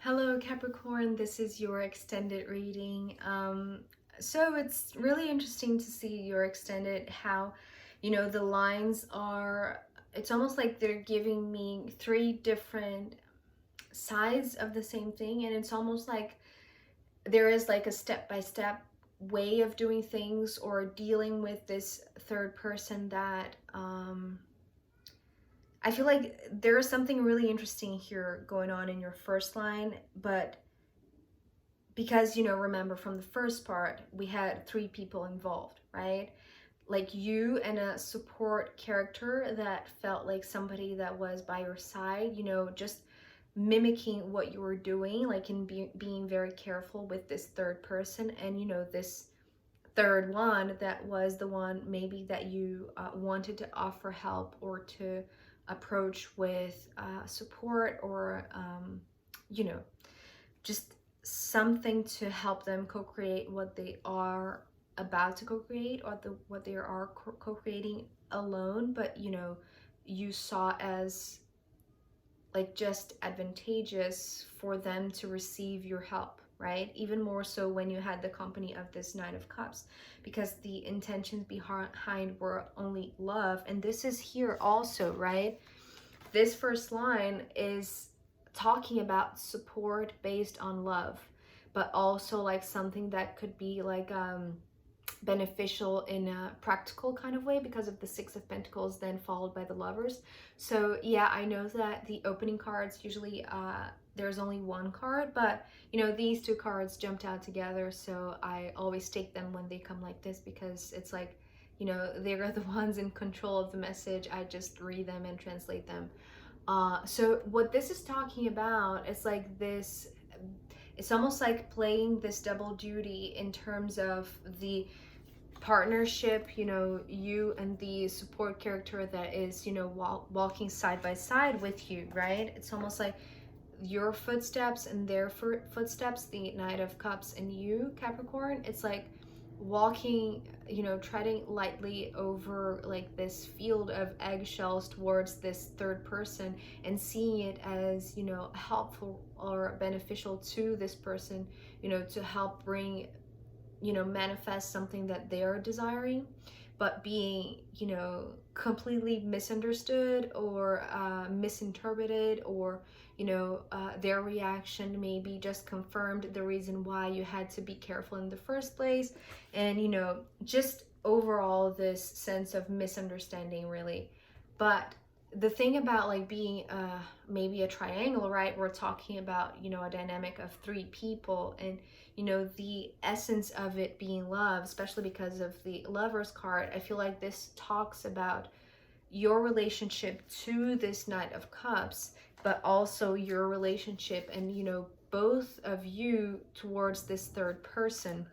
Hello Capricorn, this is your extended reading. So it's really interesting to see your extended, how, the lines are, it's almost like they're giving me three different sides of the same thing. And it's almost like there is like a step-by-step way of doing things or dealing with this third person that, I feel like there is something really interesting here going on in your first line, but because, remember from the first part, we had three people involved, right? Like you and a support character that felt like somebody that was by your side, just mimicking what you were doing, like in being very careful with this third person. And, this third one that was the one maybe that you wanted to offer help or to approach with support or, you know, just something to help them co-create what they are about to co-create, or what they are co-creating alone, but you saw as like just advantageous for them to receive your help, right? Even more so when you had the company of this Nine of Cups, because the intentions behind were only love. And this is here also, right? This first line is talking about support based on love, but also like something that could be like beneficial in a practical kind of way because of the Six of Pentacles, then followed by the Lovers. So yeah, I know that the opening cards usually there's only one card, but these two cards jumped out together, so I always take them when they come like this, because it's like, they're the ones in control of the message. I just read them and translate them. So what this is talking about is like this, it's almost like playing this double duty in terms of the partnership, you and the support character that is, walking side by side with you, right? It's almost like your footsteps and their footsteps, the Knight of Cups and you, Capricorn. It's like walking, treading lightly over like this field of eggshells towards this third person, and seeing it as, helpful or beneficial to this person, to help bring, manifest something that they're desiring, but being, completely misunderstood or misinterpreted, or, their reaction maybe just confirmed the reason why you had to be careful in the first place. And, just overall this sense of misunderstanding, really. But the thing about like being maybe a triangle, right? We're talking about, a dynamic of three people, and the essence of it being love, especially because of the Lovers card. I feel like this talks about your relationship to this Knight of Cups, but also your relationship and, both of you towards this third person.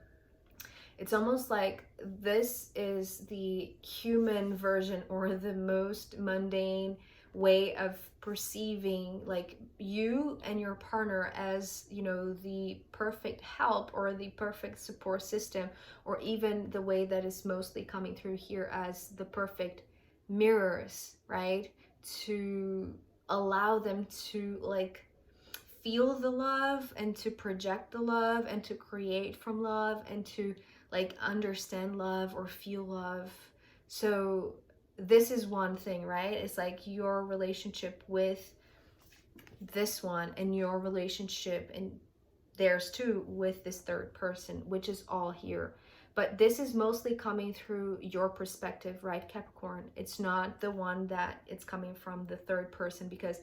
It's almost like this is the human version, or the most mundane way of perceiving like you and your partner as, the perfect help or the perfect support system, or even the way that is mostly coming through here as the perfect mirrors, right? To allow them to like feel the love and to project the love and to create from love and to like understand love or feel love. So this is one thing, right? It's like your relationship with this one, and your relationship, and theirs too, with this third person, which is all here. But this is mostly coming through your perspective, right, Capricorn? It's not the one that it's coming from the third person, because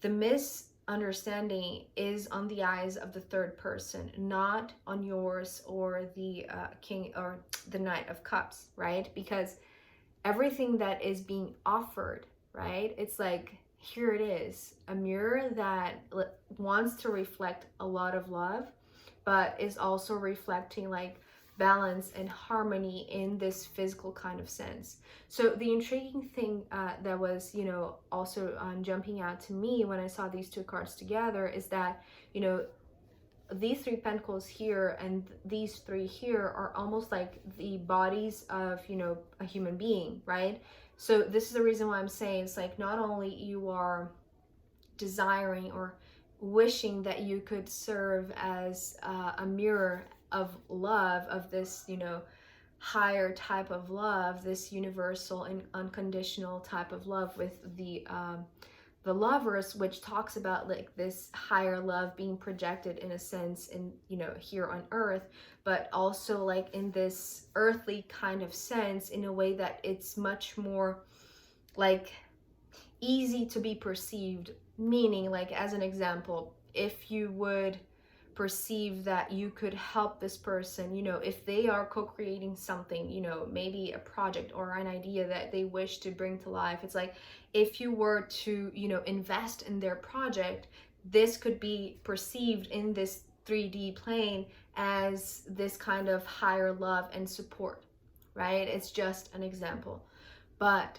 the misunderstanding is on the eyes of the third person, not on yours or the King or the Knight of Cups, right? Because everything that is being offered, right? It's like, here it is, a mirror that wants to reflect a lot of love, but is also reflecting like balance and harmony in this physical kind of sense. So the intriguing thing that was, also jumping out to me when I saw these two cards together is that, these three pentacles here and these three here are almost like the bodies of, a human being, right? So this is the reason why I'm saying it's like, not only you are desiring or wishing that you could serve as a mirror of love, of this, you know, higher type of love, this universal and unconditional type of love with the Lovers, which talks about like this higher love being projected in a sense in, you know, here on earth, but also like in this earthly kind of sense, in a way that it's much more like easy to be perceived. Meaning, like, as an example, if you would perceive that you could help this person, you know, if they are co-creating something, you know, maybe a project or an idea that they wish to bring to life, it's like if you were to, you know, invest in their project, this could be perceived in this 3D plane as this kind of higher love and support, right? It's just an example. But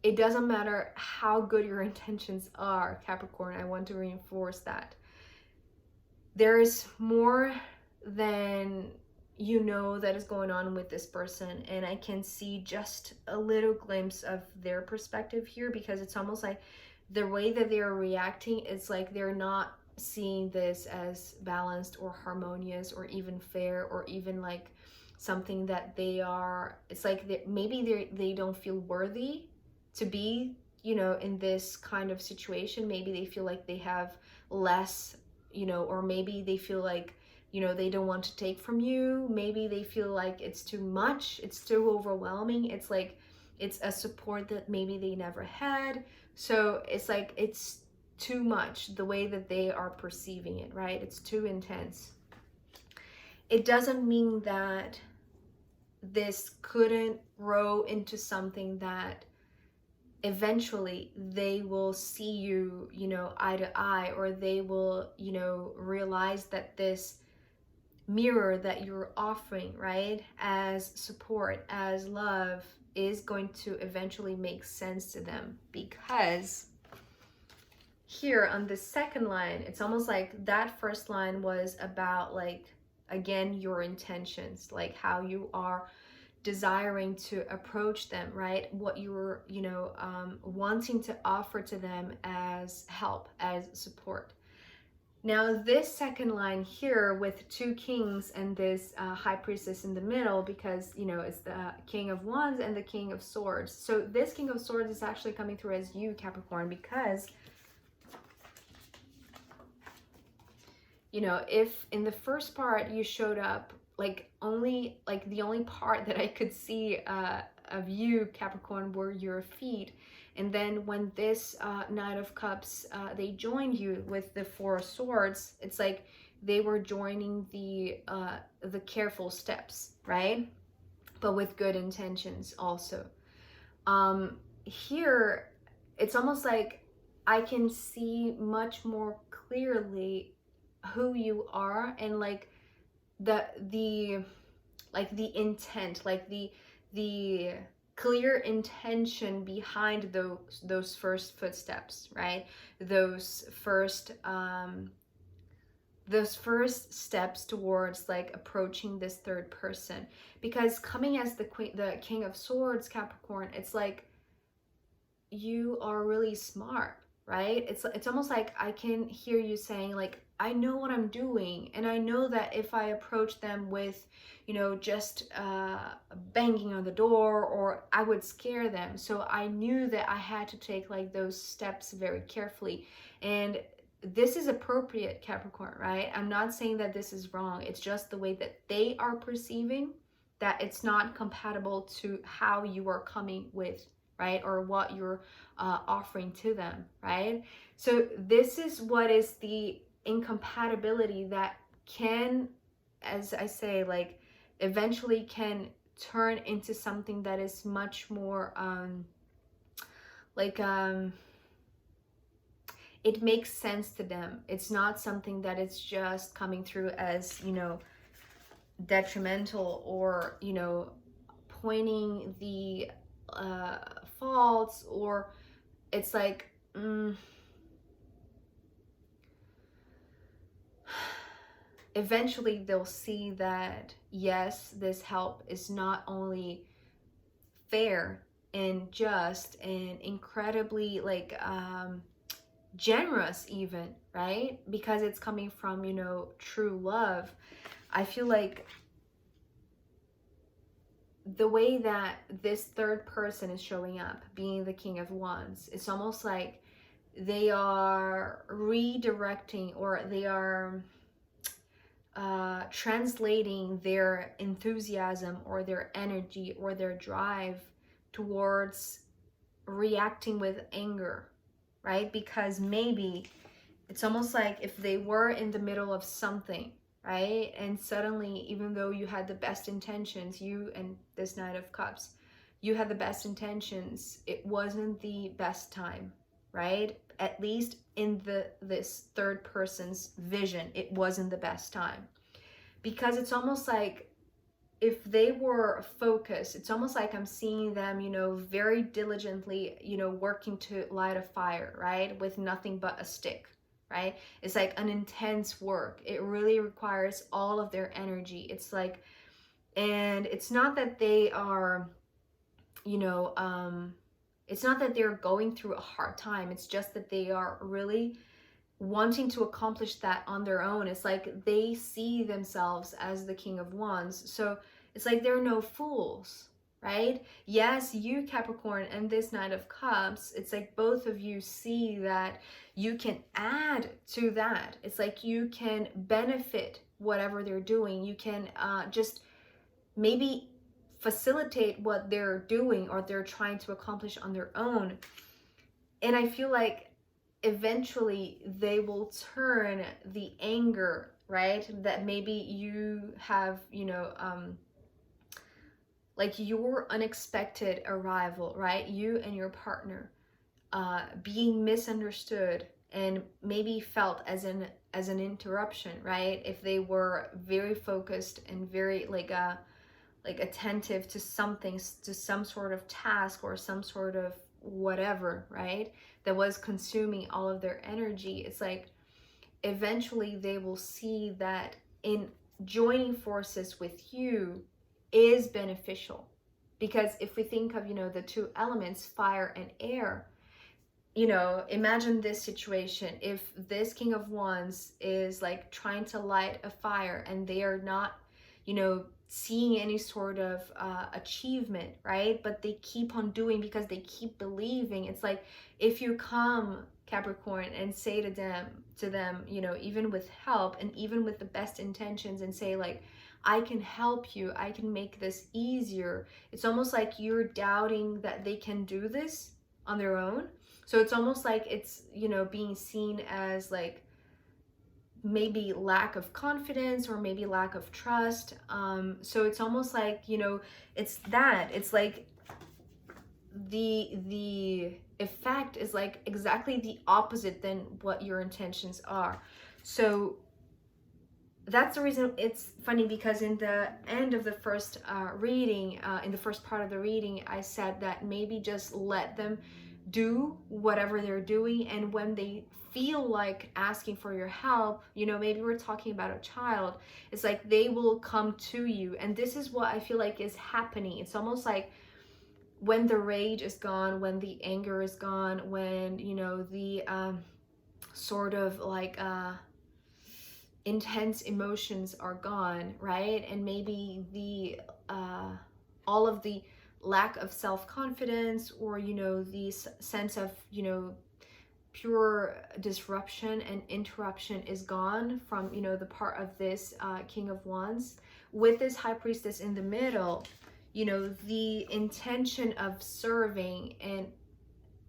it doesn't matter how good your intentions are, Capricorn. I want to reinforce that. There is more than you know that is going on with this person, and I can see just a little glimpse of their perspective here, because it's almost like the way that they're reacting, it's like they're not seeing this as balanced or harmonious or even fair, or even like something that they are, it's like maybe they don't feel worthy to be, you know, in this kind of situation. Maybe they feel like they have less, you know, or maybe they feel like, you know, they don't want to take from you. Maybe they feel like it's too much, it's too overwhelming. It's like it's a support that maybe they never had. So it's like it's too much, the way that they are perceiving it, right? It's too intense. It doesn't mean that this couldn't grow into something that eventually they will see you, you know, eye to eye, or they will, you know, realize that this mirror that you're offering, right, as support, as love, is going to eventually make sense to them. Because here on the second line, it's almost like that first line was about, like, again, your intentions, like how you are desiring to approach them, right? What you're, you know, wanting to offer to them as help, as support. Now, this second line here with two kings and this high priestess in the middle, because, you know, it's the King of Wands and the King of Swords. So this King of Swords is actually coming through as you, Capricorn, because, you know, if in the first part you showed up like only, like the only part that I could see of you, Capricorn, were your feet, and then when this Knight of Cups, they joined you with the Four of Swords, it's like they were joining the careful steps, right? But with good intentions also. Here, it's almost like I can see much more clearly who you are, and like the like the intent, like the clear intention behind those first footsteps, right? Those first steps towards like approaching this third person. Because coming as the King of Swords, Capricorn, it's like you are really smart, right? It's almost like I can hear you saying, like, I know what I'm doing, and I know that if I approach them with, you know, just banging on the door, or I would scare them. So I knew that I had to take like those steps very carefully. And this is appropriate, Capricorn, right? I'm not saying that this is wrong. It's just the way that they are perceiving, that it's not compatible to how you are coming with, right? Or what you're offering to them, right? So this is what is the incompatibility that can, as I say, like eventually can turn into something that is much more it makes sense to them. It's not something that it's just coming through as, you know, detrimental, or, you know, pointing the faults, or it's like eventually they'll see that yes, this help is not only fair and just and incredibly like generous even, right? Because it's coming from, you know, true love. I feel like the way that this third person is showing up, being the King of Wands, it's almost like they are redirecting, or they are translating their enthusiasm or their energy or their drive towards reacting with anger, right? Because maybe it's almost like if they were in the middle of something, right? And suddenly, even though you had the best intentions, you and this Knight of Cups, you had the best intentions, it wasn't the best time, right? At least in this third person's vision, it wasn't the best time. Because it's almost like if they were focused, it's almost like I'm seeing them, you know, very diligently, you know, working to light a fire, right? With nothing but a stick, right? It's like an intense work. It really requires all of their energy. It's like, and it's not that they are, you know, it's not that they're going through a hard time. It's just that they are really wanting to accomplish that on their own. It's like they see themselves as the King of Wands. So it's like they're no fools, right? Yes, you Capricorn and this Knight of Cups, it's like both of you see that you can add to that. It's like you can benefit whatever they're doing. You can just maybe facilitate what they're doing or they're trying to accomplish on their own. And I feel like eventually they will turn the anger, right, that maybe you have, you know, like your unexpected arrival, right, you and your partner being misunderstood and maybe felt as an interruption, right? If they were very focused and very like attentive to something, to some sort of task or some sort of whatever, right, that was consuming all of their energy. It's like eventually they will see that in joining forces with you is beneficial. Because if we think of, you know, the two elements, fire and air, you know, imagine this situation. If this King of Wands is like trying to light a fire and they are not, you know, seeing any sort of achievement, right? But they keep on doing because they keep believing. It's like if you come, Capricorn, and say to them, you know, even with help and even with the best intentions, and say like, I can help you, I can make this easier. It's almost like you're doubting that they can do this on their own. So it's almost like it's, you know, being seen as like maybe lack of confidence or maybe lack of trust. So it's almost like, you know, it's like the effect is like exactly the opposite than what your intentions are. So that's the reason it's funny, because in the end of the first reading, in the first part of the reading, I said that maybe just let them do whatever they're doing, and when they feel like asking for your help, you know, maybe we're talking about a child, it's like they will come to you. And this is what I feel like is happening. It's almost like when the rage is gone, when the anger is gone, when, you know, the sort of like intense emotions are gone, right? And maybe the all of the lack of self-confidence, or, you know, the sense of, you know, pure disruption and interruption is gone from, you know, the part of this King of Wands. With this High Priestess in the middle, you know, the intention of serving and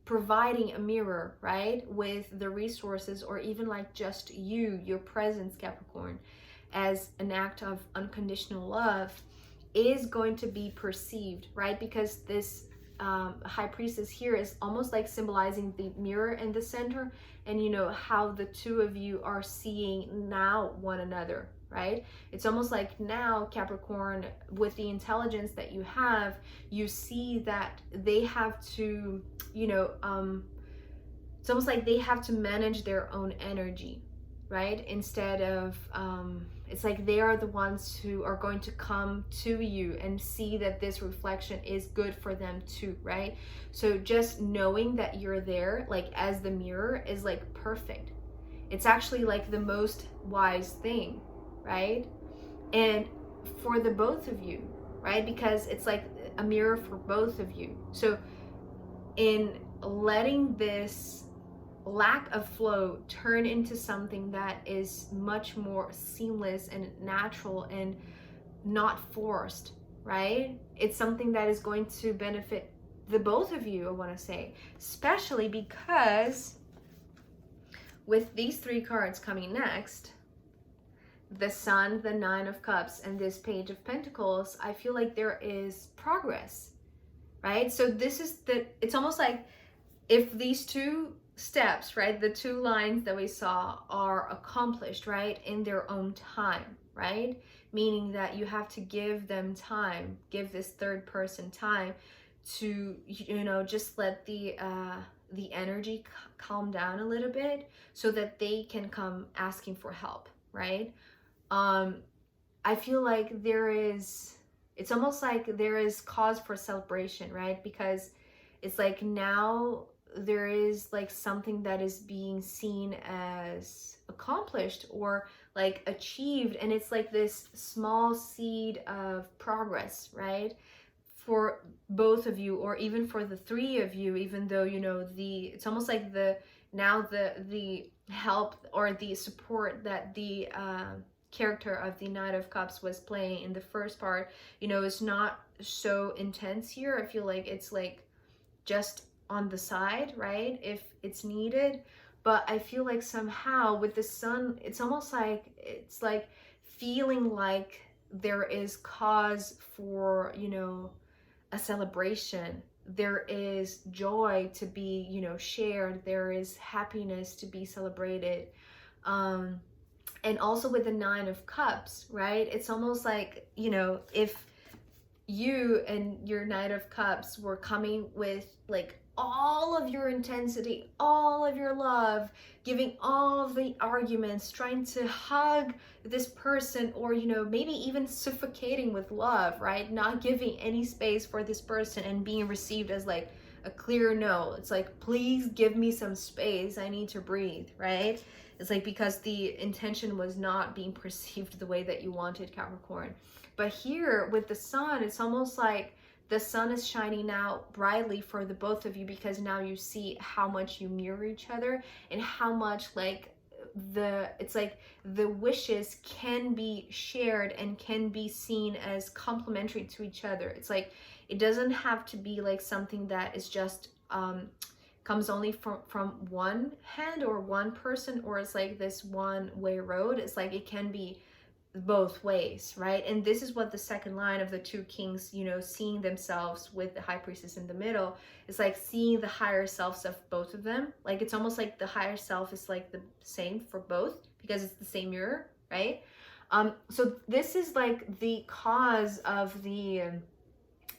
providing a mirror, right, with the resources, or even like just your presence, Capricorn, as an act of unconditional love, is going to be perceived, right? Because this High Priestess here is almost like symbolizing the mirror in the center, and, you know, how the two of you are seeing now one another, right? It's almost like now, Capricorn, with the intelligence that you have, you see that they have to, you know, it's almost like they have to manage their own energy. right? Instead of, it's like they are the ones who are going to come to you and see that this reflection is good for them too, right? So just knowing that you're there, like as the mirror, is like perfect. It's actually like the most wise thing, right? And for the both of you, right? Because it's like a mirror for both of you. So in letting this lack of flow turn into something that is much more seamless and natural and not forced, right? It's something that is going to benefit the both of you, I want to say, especially because with these three cards coming next, the Sun, the Nine of Cups, and this Page of Pentacles, I feel like there is progress, right? So this is it's almost like if these two steps, right, the two lines that we saw are accomplished, right, in their own time, right? Meaning that you have to give them time, give this third person time to, you know, just let the energy calm down a little bit so that they can come asking for help, right? I feel like it's almost like there is cause for celebration, right? Because it's like now there is like something that is being seen as accomplished or like achieved, and it's like this small seed of progress, right? For both of you, or even for the three of you, even though, you know, it's almost like the help or the support that the character of the Knight of Cups was playing in the first part, you know, is not so intense here. I feel like it's like just on the side, right, if it's needed. But I feel like somehow with the Sun, it's almost like it's like feeling like there is cause for, you know, a celebration. There is joy to be, you know, shared. There is happiness to be celebrated. And also with the Nine of Cups, right? It's almost like, you know, if you and your Knight of Cups were coming with like all of your intensity, all of your love, giving all of the arguments, trying to hug this person, or, you know, maybe even suffocating with love, right? Not giving any space for this person and being received as like a clear no. It's like, please give me some space. I need to breathe, right? It's like because the intention was not being perceived the way that you wanted, Capricorn. But here with the Sun, it's almost like the Sun is shining out brightly for the both of you, because now you see how much you mirror each other and how much like it's like the wishes can be shared and can be seen as complementary to each other. It's like it doesn't have to be like something that is just comes only from one hand or one person, or it's like this one way road. It's like it can be both ways, right? And this is what the second line of the two kings, you know, seeing themselves with the High Priestess in the middle, is like seeing the higher selves of both of them. Like it's almost like the higher self is like the same for both because it's the same mirror, right? So this is like the cause of the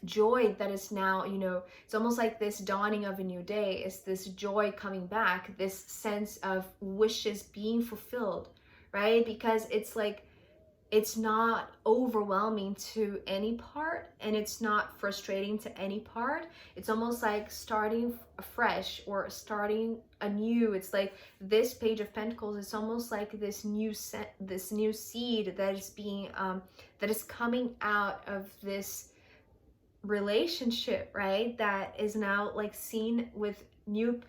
joy that is now, you know, it's almost like this dawning of a new day, is this joy coming back, this sense of wishes being fulfilled, right? Because it's like it's not overwhelming to any part, and it's not frustrating to any part. It's almost like starting afresh or starting anew. It's like this Page of Pentacles, it's almost like this new seed that is being that is coming out of this relationship, right? That is now like seen with new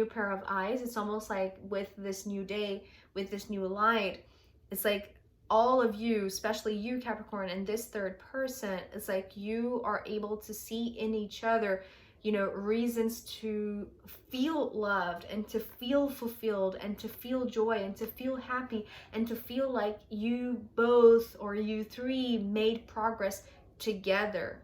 pair of eyes. It's almost like with this new day, with this new light, it's like all of you, especially you, Capricorn, and this third person, it's like you are able to see in each other, you know, reasons to feel loved and to feel fulfilled and to feel joy and to feel happy and to feel like you both, or you three, made progress together,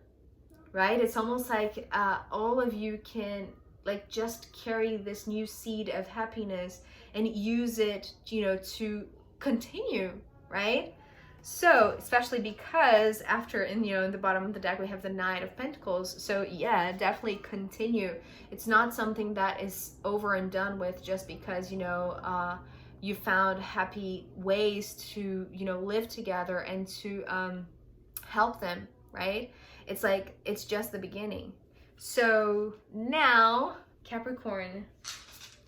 right? It's almost like all of you can like just carry this new seed of happiness and use it, you know, to continue, right? So especially because after, in, you know, in the bottom of the deck we have the Knight of Pentacles, so yeah, definitely continue. It's not something that is over and done with just because, you know, you found happy ways to, you know, live together and to help them, right? It's like, it's just the beginning. So now, Capricorn,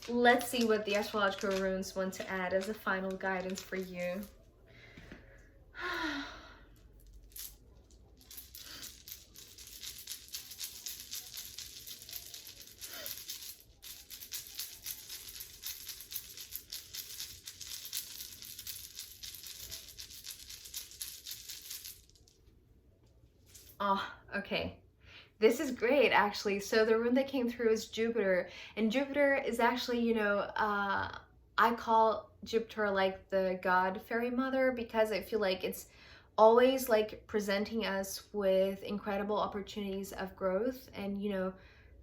let's see what the astrological runes want to add as a final guidance for you. Oh, okay. This is great, actually. So the rune that came through is Jupiter, and Jupiter is actually, you know, I call Jupiter like the god fairy mother, because I feel like it's always like presenting us with incredible opportunities of growth, and, you know,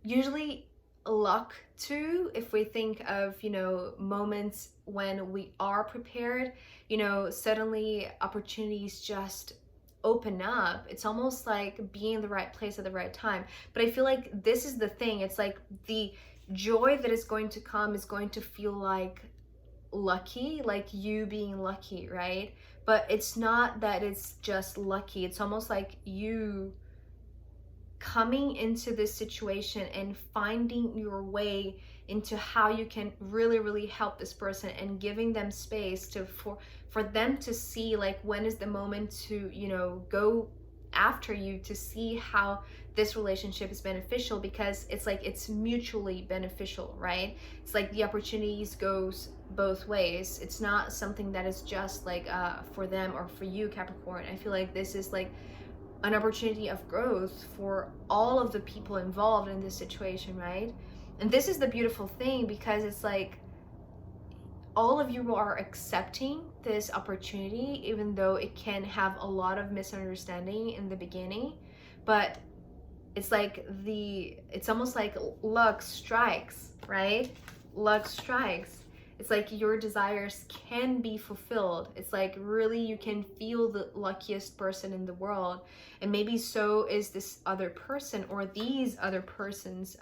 usually luck too, if we think of, you know, moments when we are prepared, you know, suddenly opportunities just open up. It's almost like being in the right place at the right time. But I feel like this is the thing. It's like the joy that is going to come is going to feel like lucky, like you being lucky, right? But it's not that it's just lucky. It's almost like you coming into this situation and finding your way into how you can really help this person, and giving them space to for them to see like when is the moment to, you know, go after you, to see how this relationship is beneficial, because it's like it's mutually beneficial, right? It's like the opportunities goes both ways. It's not something that is just like for them or for you, Capricorn. I feel like this is like an opportunity of growth for all of the people involved in this situation, right? And this is the beautiful thing, because it's like all of you are accepting this opportunity, even though it can have a lot of misunderstanding in the beginning. But it's like it's almost like luck strikes, right? Luck strikes. It's like your desires can be fulfilled. It's like really you can feel the luckiest person in the world. And maybe so is this other person, or these other persons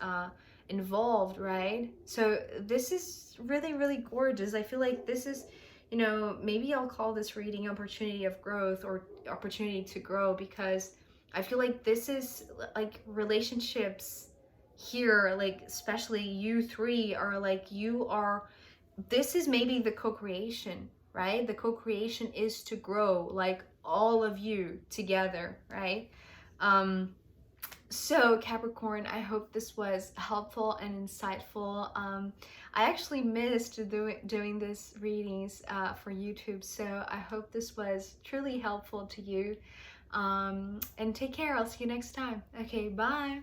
involved, right? So this is really gorgeous. I feel like this is, you know, maybe I'll call this reading opportunity of growth, or opportunity to grow, because I feel like this is like relationships here, like especially you three are like, you are, this is maybe the co-creation, right? The co-creation is to grow, like all of you together, right? So Capricorn, I hope this was helpful and insightful. I actually missed doing this readings for YouTube, so I hope this was truly helpful to you. And take care. I'll see you next time. Okay, bye.